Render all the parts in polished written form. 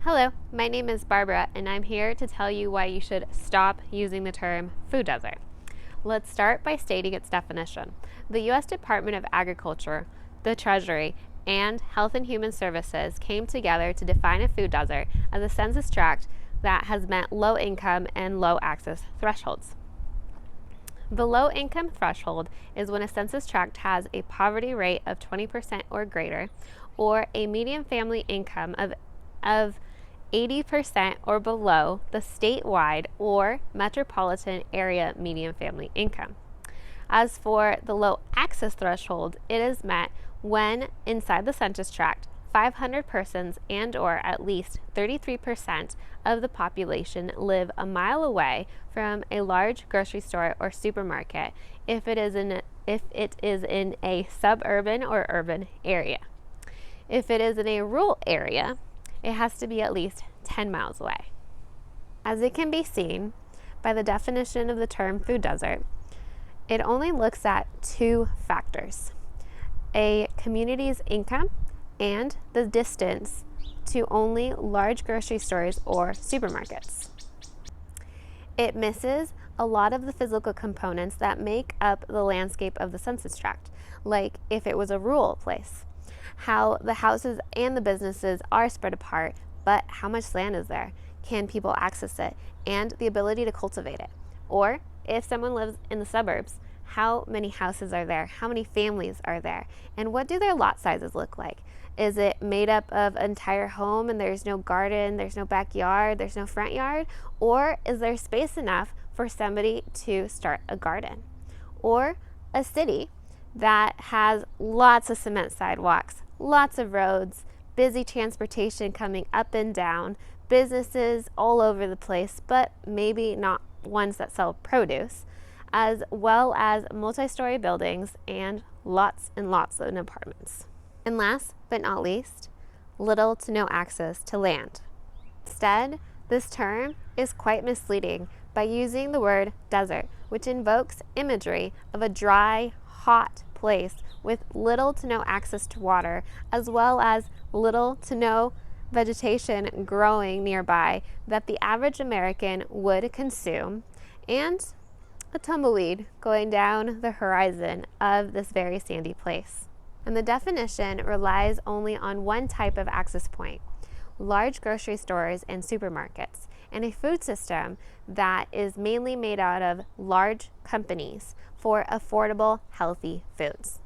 Hello, my name is Barbara, and I'm here to tell you why you should stop using the term food desert. Let's start by stating its definition. The U.S. Department of Agriculture, the Treasury, and Health and Human Services came together to define a food desert as a census tract that has met low income and low access thresholds. The low income threshold is when a census tract has a poverty rate of 20% or greater, or a median family income of 80% or below the statewide or metropolitan area median family income. As for the low access threshold, it is met when inside the census tract 500 persons and or at least 33% of the population live a mile away from a large grocery store or supermarket if it is in a suburban or urban area. If it is in a rural area, it has to be at least 10 miles away. As it can be seen by the definition of the term food desert, it only looks at two factors: a community's income and the distance to only large grocery stores or supermarkets. It misses a lot of the physical components that make up the landscape of the census tract, like if it was a rural place, how the houses and the businesses are spread apart, but how much land is there? Can people access it? And the ability to cultivate it. Or if someone lives in the suburbs, how many houses are there? How many families are there? And what do their lot sizes look like? Is it made up of an entire home and there's no garden, there's no backyard, there's no front yard? Or is there space enough for somebody to start a garden? Or a city that has lots of cement sidewalks, lots of roads, busy transportation coming up and down, businesses all over the place, but maybe not ones that sell produce, as well as multi-story buildings and lots of apartments. And last but not least, little to no access to land. Instead, this term is quite misleading by using the word desert, which invokes imagery of a dry, hot place with little to no access to water, as well as little to no vegetation growing nearby that the average American would consume, and a tumbleweed going down the horizon of this very sandy place. And the definition relies only on one type of access point: large grocery stores and supermarkets, and a food system that is mainly made out of large companies for affordable, healthy foods.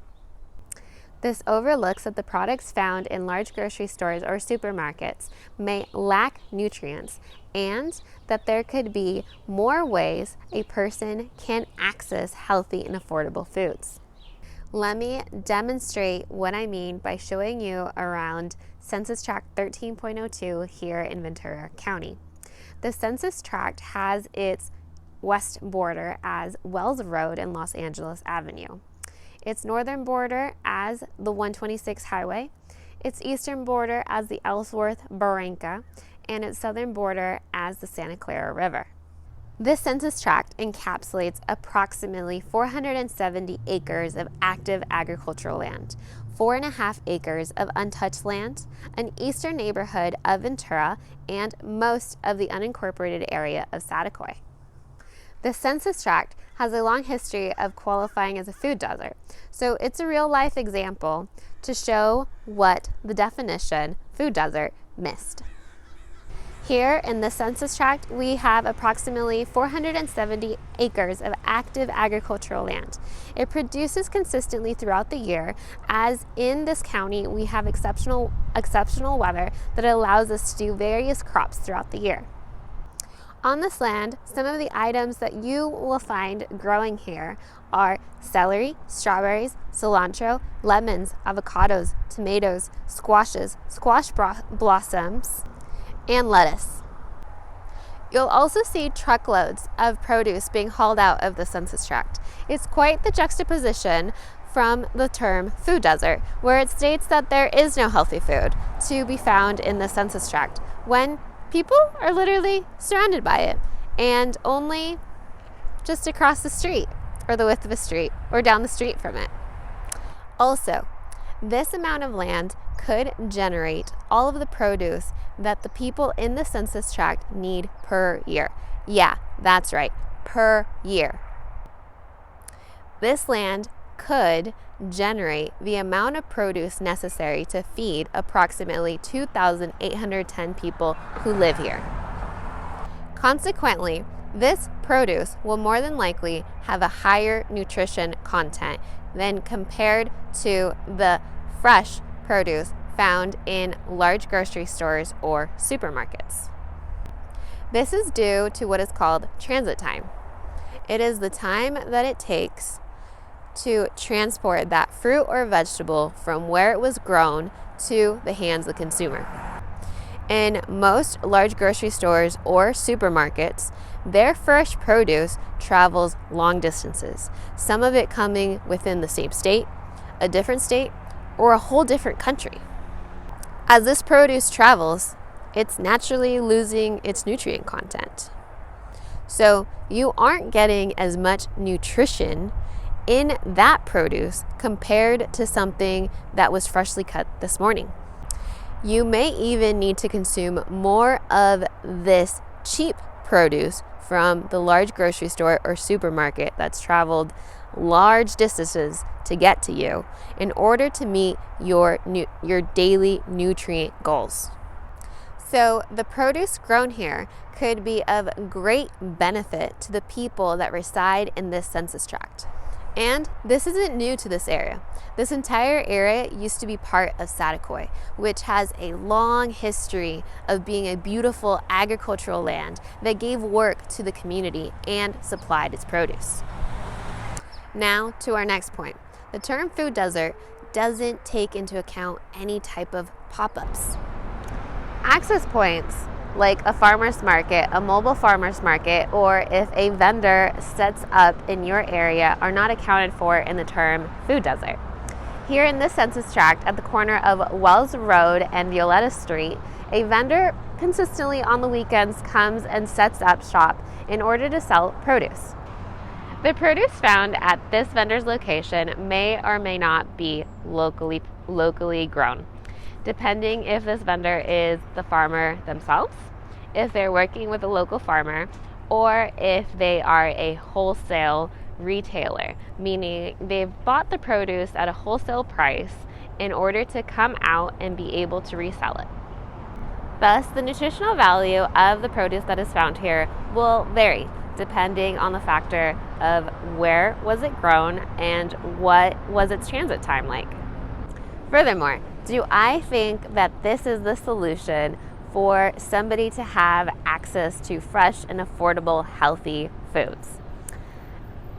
This overlooks that the products found in large grocery stores or supermarkets may lack nutrients, and that there could be more ways a person can access healthy and affordable foods. Let me demonstrate what I mean by showing you around Census Tract 13.02 here in Ventura County. The census tract has its west border as Wells Road and Los Angeles Avenue, its northern border as the 126 highway, its eastern border as the Ellsworth Barranca, and its southern border as the Santa Clara River. This census tract encapsulates approximately 470 acres of active agricultural land, 4.5 acres of untouched land, an eastern neighborhood of Ventura, and most of the unincorporated area of Saticoy. The census tract has a long history of qualifying as a food desert, so it's a real-life example to show what the definition food desert missed. Here in the census tract, we have approximately 470 acres of active agricultural land. It produces consistently throughout the year, as in this county we have exceptional weather that allows us to do various crops throughout the year. On this land, some of the items that you will find growing here are celery, strawberries, cilantro, lemons, avocados, tomatoes, squashes, squash blossoms, and lettuce. You'll also see truckloads of produce being hauled out of the census tract. It's quite the juxtaposition from the term food desert, where it states that there is no healthy food to be found in the census tract, when people are literally surrounded by it, and only just across the street, or the width of a street, or down the street from it. Also, this amount of land could generate all of the produce that the people in the census tract need per year. Yeah, that's right, per year. This land could generate the amount of produce necessary to feed approximately 2,810 people who live here. Consequently, this produce will more than likely have a higher nutrition content than compared to the fresh produce found in large grocery stores or supermarkets. This is due to what is called transit time. It is the time that it takes to transport that fruit or vegetable from where it was grown to the hands of the consumer. In most large grocery stores or supermarkets, their fresh produce travels long distances, some of it coming within the same state, a different state, or a whole different country. As this produce travels, it's naturally losing its nutrient content. So you aren't getting as much nutrition in that produce compared to something that was freshly cut this morning. You may even need to consume more of this cheap produce from the large grocery store or supermarket that's traveled large distances to get to you in order to meet your daily nutrient goals. So the produce grown here could be of great benefit to the people that reside in this census tract. And this isn't new to this area. This entire area used to be part of Saticoy, which has a long history of being a beautiful agricultural land that gave work to the community and supplied its produce. Now to our next point. The term food desert doesn't take into account any type of pop-ups. Access points like a farmer's market, a mobile farmer's market, or if a vendor sets up in your area are not accounted for in the term food desert. Here in this census tract at the corner of Wells Road and Violetta Street, a vendor consistently on the weekends comes and sets up shop in order to sell produce. The produce found at this vendor's location may or may not be locally grown, depending if this vendor is the farmer themselves, if they're working with a local farmer, or if they are a wholesale retailer, meaning they've bought the produce at a wholesale price in order to come out and be able to resell it. Thus, the nutritional value of the produce that is found here will vary depending on the factor of where was it grown and what was its transit time like. Furthermore, do I think that this is the solution for somebody to have access to fresh and affordable, healthy foods?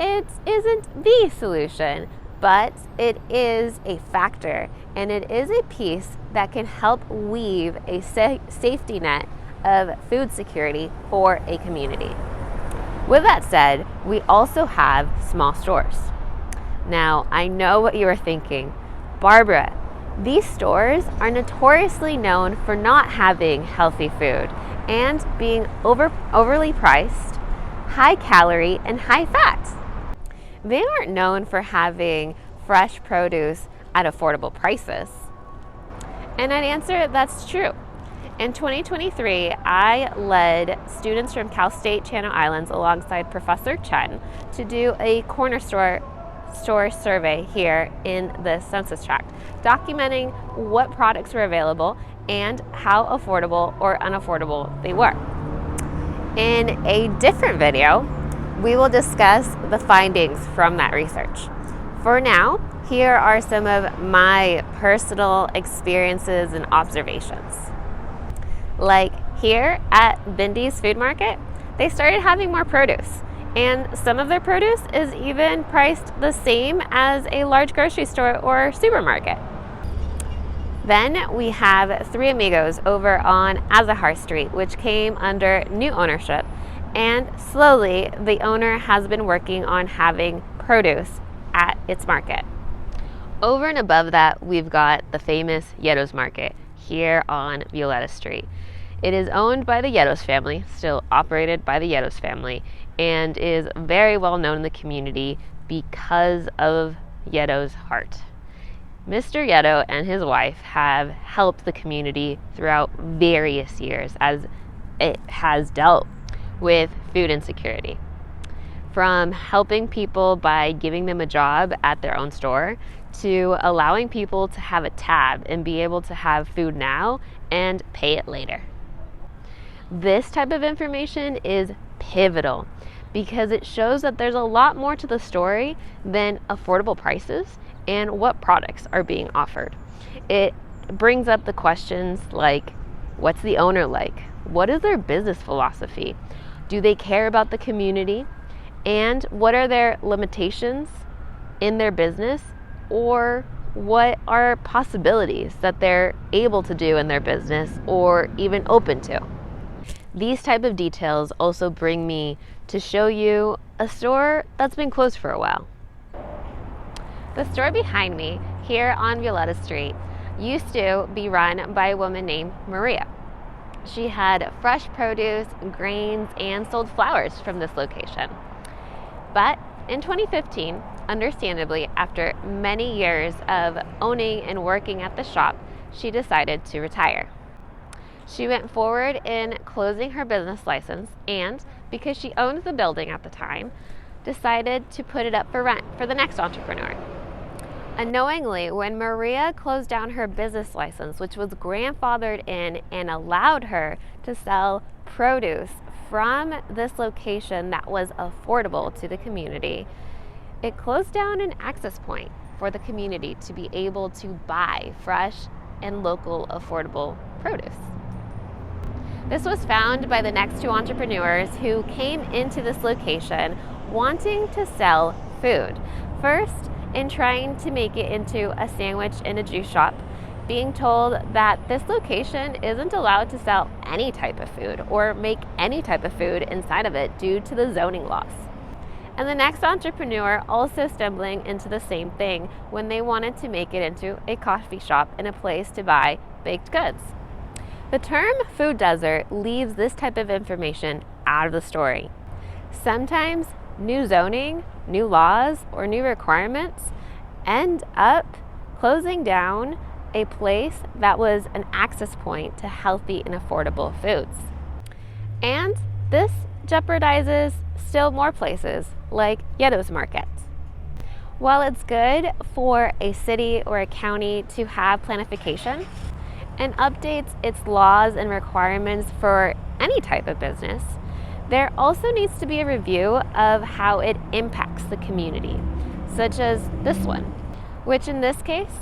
It isn't the solution, but it is a factor, and it is a piece that can help weave a safety net of food security for a community. With that said, we also have small stores. Now, I know what you are thinking. Barbara, these stores are notoriously known for not having healthy food and being overly priced, high calorie, and high fat. They aren't known for having fresh produce at affordable prices. And I'd answer that's true. In 2023, I led students from Cal State Channel Islands alongside Professor Chen to do a corner store survey here in the census tract, documenting what products were available and how affordable or unaffordable they were. In a different video, we will discuss the findings from that research. For now, here are some of my personal experiences and observations. Like here at Bindy's Food Market, they started having more produce, and some of their produce is even priced the same as a large grocery store or supermarket. Then we have Three Amigos over on Azahar Street, which came under new ownership, and slowly the owner has been working on having produce at its market. Over and above that, we've got the famous Yeddo's Market here on Violetta Street. It is owned by the Yeddo's family, still operated by the Yeddo's family, and is very well known in the community because of Yeddo's heart. Mr. Yeto and his wife have helped the community throughout various years as it has dealt with food insecurity. From helping people by giving them a job at their own store to allowing people to have a tab and be able to have food now and pay it later. This type of information is pivotal because it shows that there's a lot more to the story than affordable prices and what products are being offered. It brings up the questions like, what's the owner like? What is their business philosophy? Do they care about the community? And what are their limitations in their business, or what are possibilities that they're able to do in their business or even open to? These type of details also bring me to show you a store that's been closed for a while. The store behind me here on Violetta Street used to be run by a woman named Maria. She had fresh produce, grains, and sold flowers from this location. But in 2015, understandably, after many years of owning and working at the shop, she decided to retire. She went forward in closing her business license and, because she owned the building at the time, decided to put it up for rent for the next entrepreneur. Unknowingly, when Maria closed down her business license, which was grandfathered in and allowed her to sell produce from this location that was affordable to the community, it closed down an access point for the community to be able to buy fresh and local affordable produce. This was found by the next two entrepreneurs who came into this location wanting to sell food. First, in trying to make it into a sandwich and a juice shop, being told that this location isn't allowed to sell any type of food or make any type of food inside of it due to the zoning laws. And the next entrepreneur also stumbling into the same thing when they wanted to make it into a coffee shop and a place to buy baked goods. The term food desert leaves this type of information out of the story. Sometimes new zoning, new laws, or new requirements end up closing down a place that was an access point to healthy and affordable foods. And this jeopardizes still more places like Yeto's Market. While it's good for a city or a county to have planification and updates its laws and requirements for any type of business, there also needs to be a review of how it impacts the community, such as this one, which in this case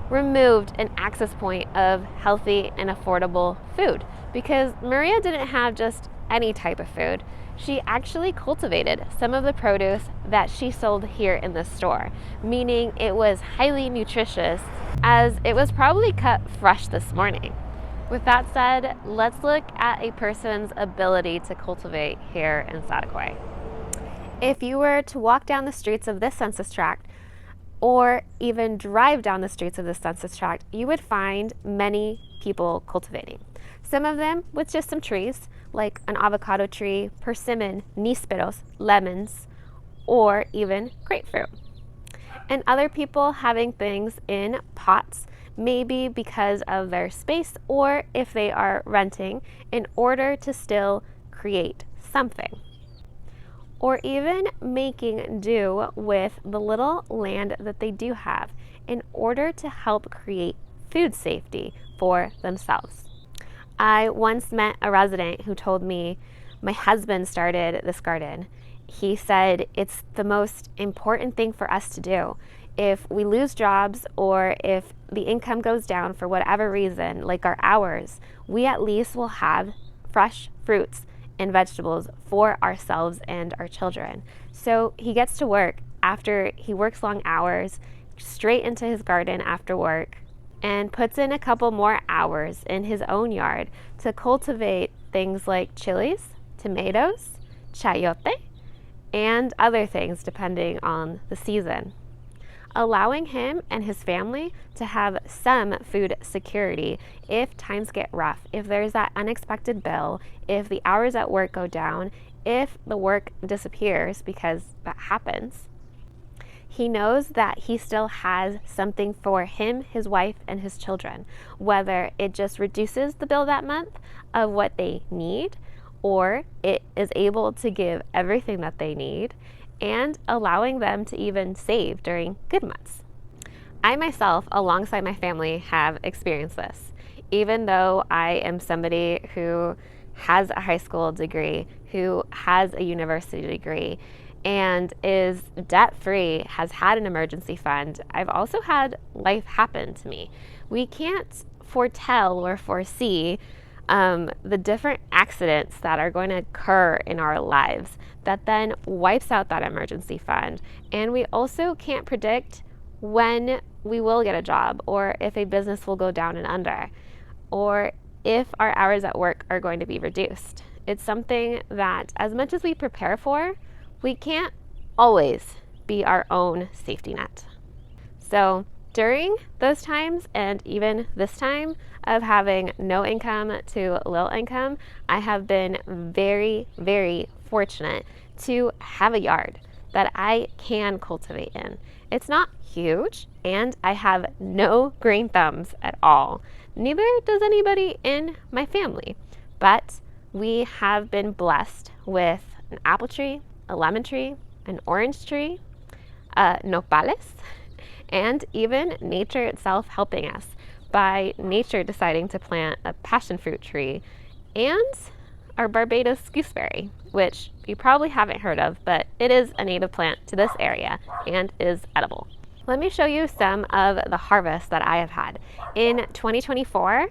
removed an access point of healthy and affordable food because Maria didn't have just any type of food. She actually cultivated some of the produce that she sold here in the store, meaning it was highly nutritious as it was probably cut fresh this morning. With that said, let's look at a person's ability to cultivate here in Satiquay. If you were to walk down the streets of this census tract or even drive down the streets of this census tract, you would find many people cultivating. Some of them with just some trees, like an avocado tree, persimmon, nísperos, lemons, or even grapefruit. And other people having things in pots, maybe because of their space or if they are renting in order to still create something. Or even making do with the little land that they do have in order to help create food safety for themselves. I once met a resident who told me, my husband started this garden. He said it's the most important thing for us to do. If we lose jobs or if the income goes down for whatever reason, like our hours, we at least will have fresh fruits and vegetables for ourselves and our children. So he gets to work after he works long hours, straight into his garden after work, and puts in a couple more hours in his own yard to cultivate things like chilies, tomatoes, chayote, and other things depending on the season, allowing him and his family to have some food security if times get rough, if there's that unexpected bill, if the hours at work go down, if the work disappears, because that happens. He knows that he still has something for him, his wife, and his children, whether it just reduces the bill that month of what they need, or it is able to give everything that they need and allowing them to even save during good months. I myself, alongside my family, have experienced this. Even though I am somebody who has a high school degree, who has a university degree, and is debt free, has had an emergency fund, I've also had life happen to me. We can't foretell or foresee the different accidents that are going to occur in our lives that then wipes out that emergency fund. And we also can't predict when we will get a job, or if a business will go down and under, or if our hours at work are going to be reduced. It's something that, as much as we prepare for, we can't always be our own safety net. So during those times, and even this time of having no income to low income, I have been very, very fortunate to have a yard that I can cultivate in. It's not huge, and I have no green thumbs at all. Neither does anybody in my family, but we have been blessed with an apple tree, a lemon tree, an orange tree, nopales, and even nature itself helping us by nature deciding to plant a passion fruit tree and our Barbados gooseberry, which you probably haven't heard of, but it is a native plant to this area and is edible. Let me show you some of the harvests that I have had. In 2024,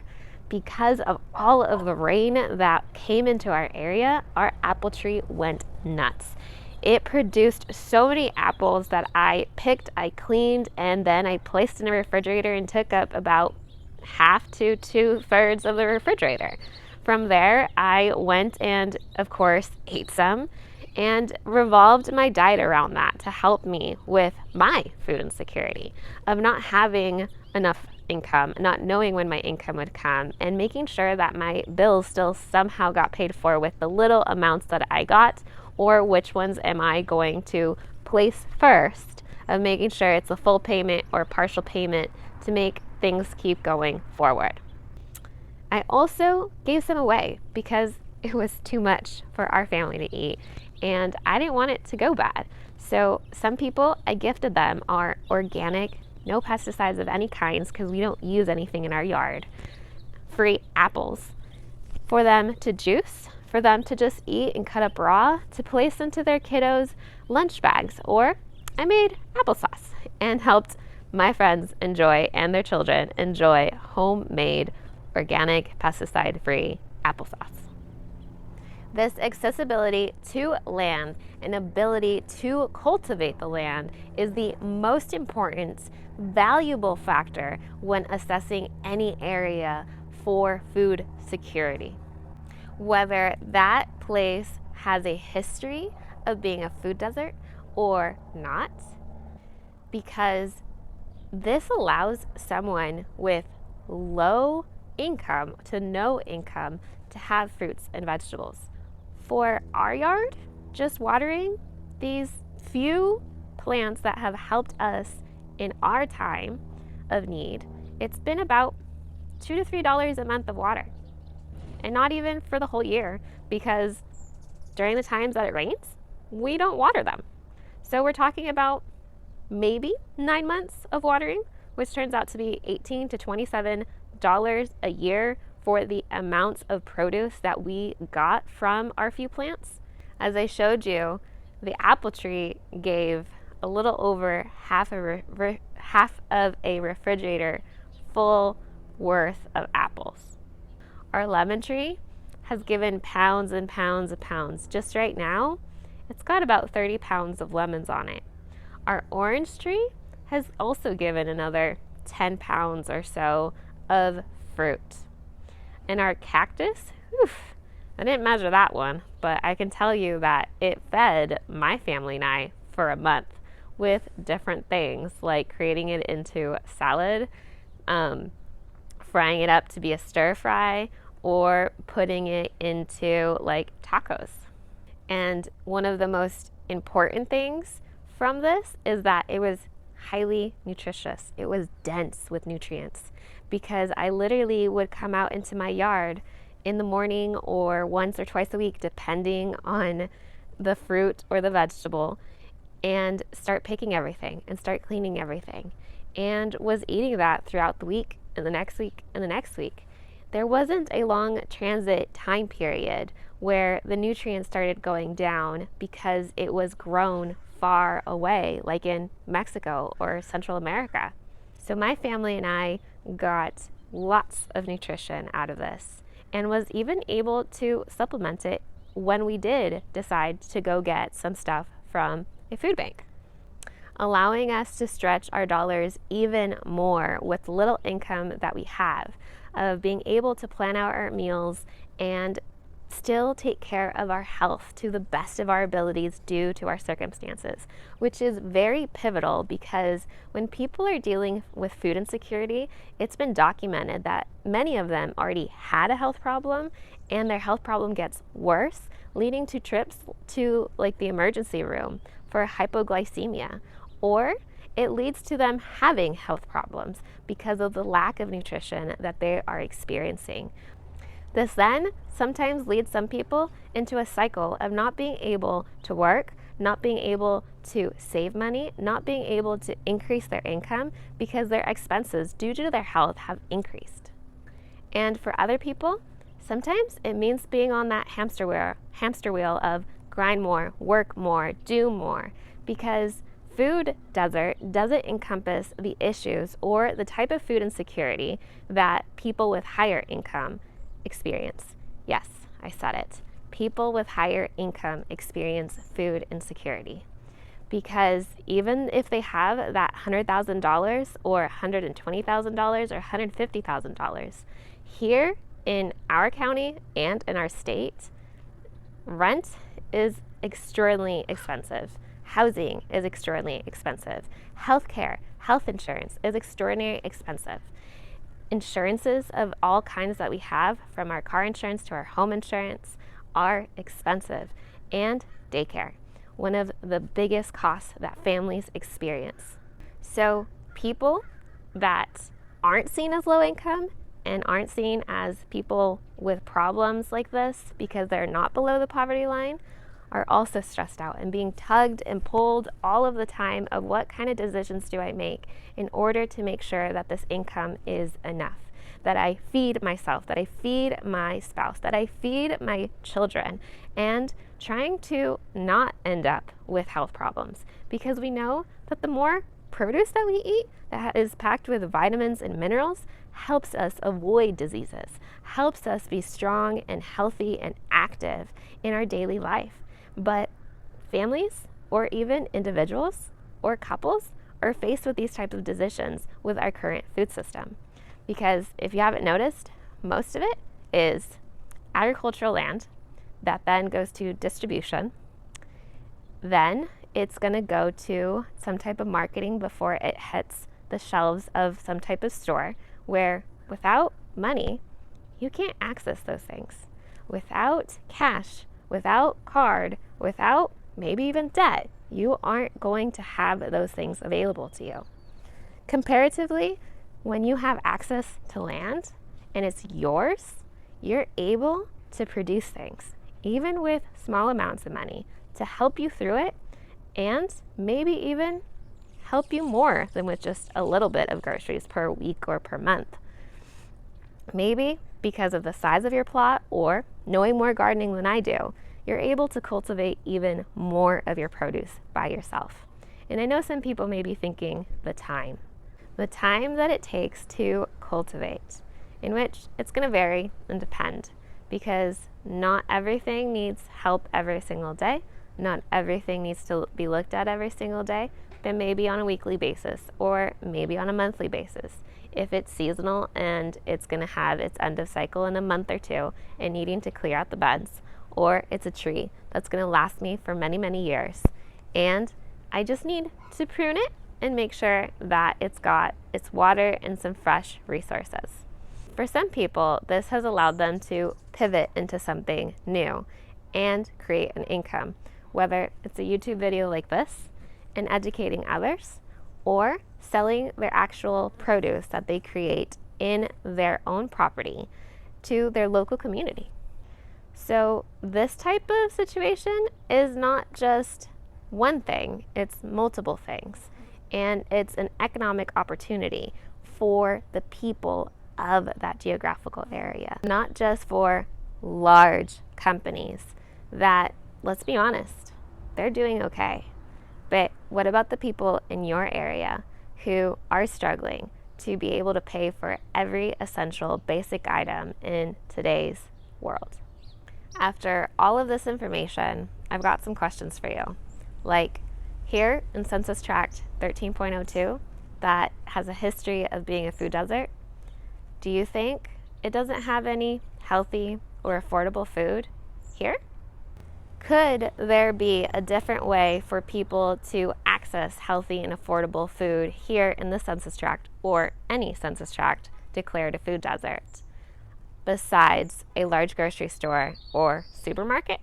because of all of the rain that came into our area, our apple tree went nuts. It produced so many apples that I picked, I cleaned, and then I placed in the refrigerator and took up about half to 2/3 of the refrigerator. From there, I went and, of course, ate some and revolved my diet around that to help me with my food insecurity of not having enough income, not knowing when my income would come, and making sure that my bills still somehow got paid for with the little amounts that I got, or which ones am I going to place first, of making sure it's a full payment or partial payment to make things keep going forward. I also gave some away because it was too much for our family to eat, and I didn't want it to go bad. So some people, I gifted them our organic, no pesticides of any kinds because we don't use anything in our yard, free apples for them to juice, for them to just eat and cut up raw, to place into their kiddos' lunch bags. Or I made applesauce and helped my friends enjoy, and their children enjoy, homemade, organic, pesticide-free applesauce. This accessibility to land and ability to cultivate the land is the most important, valuable factor when assessing any area for food security. Whether that place has a history of being a food desert or not, because this allows someone with low income to no income to have fruits and vegetables. For our yard, just watering these few plants that have helped us in our time of need, it's been about $2 to $3 a month of water. And not even for the whole year, because during the times that it rains, we don't water them. So we're talking about maybe 9 months of watering, which turns out to be $18 to $27 a year for the amounts of produce that we got from our few plants. As I showed you, the apple tree gave a little over half of a refrigerator full worth of apples. Our lemon tree has given pounds and pounds of pounds. Just right now, it's got about 30 pounds of lemons on it. Our orange tree has also given another 10 pounds or so of fruit. And our cactus, I didn't measure that one, but I can tell you that it fed my family and I for a month with different things, like creating it into salad, frying it up to be a stir fry, or putting it into like tacos. And one of the most important things from this is that it was highly nutritious. It was dense with nutrients because I literally would come out into my yard in the morning or once or twice a week, depending on the fruit or the vegetable, and start picking everything and start cleaning everything, and was eating that throughout the week and the next week and the next week. There wasn't a long transit time period where the nutrients started going down because it was grown far away, like in Mexico or Central America. So my family and I got lots of nutrition out of this and was even able to supplement it when we did decide to go get some stuff from a food bank, allowing us to stretch our dollars even more with the little income that we have, of being able to plan out our meals and still take care of our health to the best of our abilities due to our circumstances, which is very pivotal because when people are dealing with food insecurity, it's been documented that many of them already had a health problem and their health problem gets worse, leading to trips to like the emergency room for hypoglycemia, or it leads to them having health problems because of the lack of nutrition that they are experiencing. This then sometimes leads some people into a cycle of not being able to work, not being able to save money, not being able to increase their income because their expenses due to their health have increased. And for other people, sometimes it means being on that hamster wheel of grind more, work more, do more, because food desert doesn't encompass the issues or the type of food insecurity that people with higher income experience. Yes, I said it. People with higher income experience food insecurity because even if they have that $100,000 or $120,000 or $150,000, here in our county and in our state, rent is extraordinarily expensive. Housing is extraordinarily expensive. Healthcare, health insurance is extraordinarily expensive. Insurances of all kinds that we have, from our car insurance to our home insurance, are expensive. And daycare, one of the biggest costs that families experience. So people that aren't seen as low income and aren't seen as people with problems like this because they're not below the poverty line are also stressed out and being tugged and pulled all of the time of what kind of decisions do I make in order to make sure that this income is enough, that I feed myself, that I feed my spouse, that I feed my children, and trying to not end up with health problems, because we know that the more produce that we eat that is packed with vitamins and minerals helps us avoid diseases, helps us be strong and healthy and active in our daily life. But families or even individuals or couples are faced with these types of decisions with our current food system. Because if you haven't noticed, most of it is agricultural land that then goes to distribution. Then it's going to go to some type of marketing before it hits the shelves of some type of store, where without money, you can't access those things. Without cash, without card, without maybe even debt, you aren't going to have those things available to you. Comparatively, when you have access to land and it's yours, you're able to produce things, even with small amounts of money, to help you through it and maybe even help you more than with just a little bit of groceries per week or per month. Maybe because of the size of your plot or knowing more gardening than I do, you're able to cultivate even more of your produce by yourself. And I know some people may be thinking the time that it takes to cultivate, in which it's going to vary and depend, because not everything needs help every single day. Not everything needs to be looked at every single day, but maybe on a weekly basis or maybe on a monthly basis. If it's seasonal and it's going to have its end of cycle in a month or two and needing to clear out the beds, or it's a tree that's going to last me for many, many years, and I just need to prune it and make sure that it's got its water and some fresh resources. For some people, this has allowed them to pivot into something new and create an income, whether it's a YouTube video like this, and educating others, or selling their actual produce that they create in their own property to their local community. So this type of situation is not just one thing, it's multiple things. And it's an economic opportunity for the people of that geographical area, not just for large companies that, let's be honest, they're doing okay. But what about the people in your area who are struggling to be able to pay for every essential basic item in today's world? After all of this information, I've got some questions for you. Like, here in Census Tract 13.02, that has a history of being a food desert, do you think it doesn't have any healthy or affordable food here? Could there be a different way for people to access healthy and affordable food here in the Census Tract or any Census Tract declared a food desert besides a large grocery store or supermarket?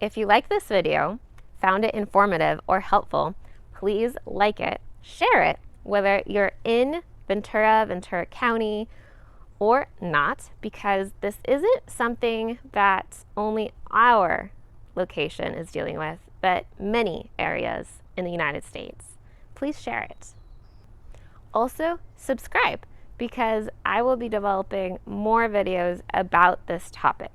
If you like this video, found it informative or helpful, please like it, share it, whether you're in Ventura County, or not, because this isn't something that only our location is dealing with, but many areas in the United States. Please share it. Also, subscribe, because I will be developing more videos about this topic.